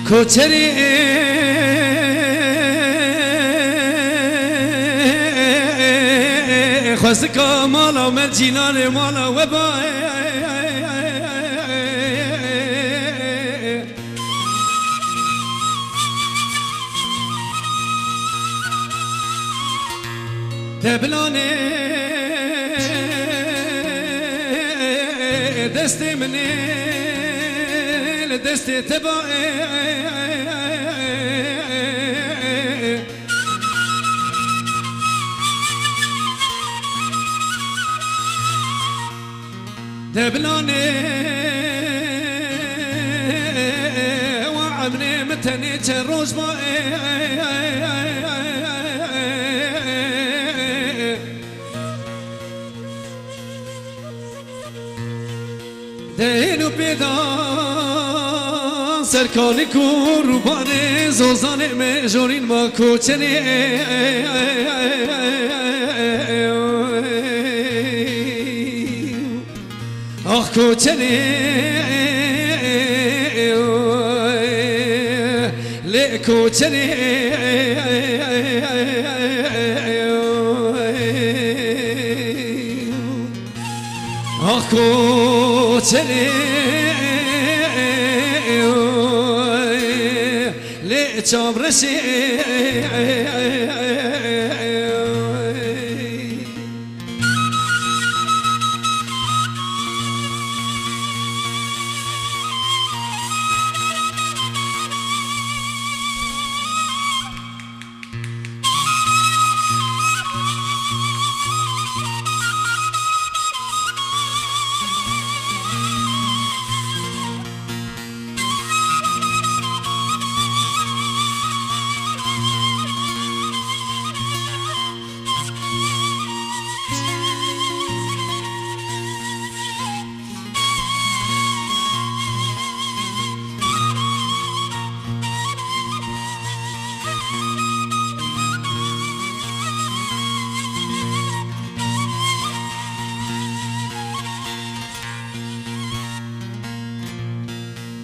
کوچری خواست که مالا من جینان مالا و با دبلانه دست منه لدست تبا دبلانه وعمني متني تروج با دینو پیدا سرکانی قربان زوزان مجورین ما کوچنی آخ کوچنی لی کوچنی آخ کوچنی لی چابرشی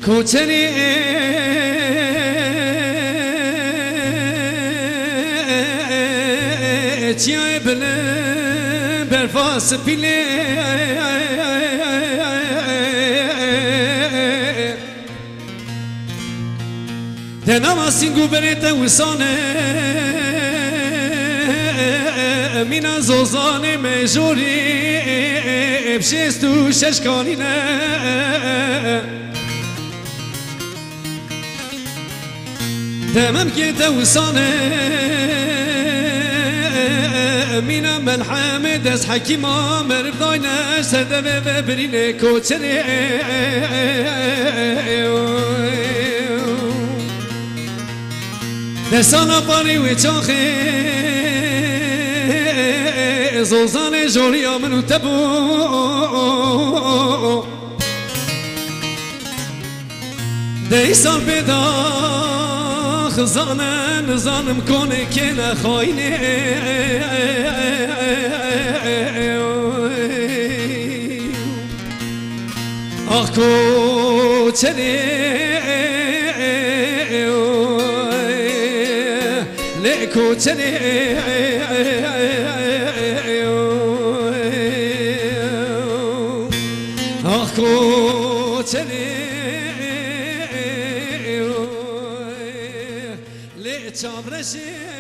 کوچنی چیای بله برفاس پیله دنام سینگو بریت وسانه مینا زوزان مجوری بشستو ششکانینه تمام که توسانه مینا من حامد از حکیما مرفداینه سرده و برینه کوچنه دستانا باری و چاخه زوزان جوری آمنو تبو ده سال پیدا خزانه نزانم کنه که نخواینه آخ کوچنه لی کوچنه آخ کوچنه چابرشی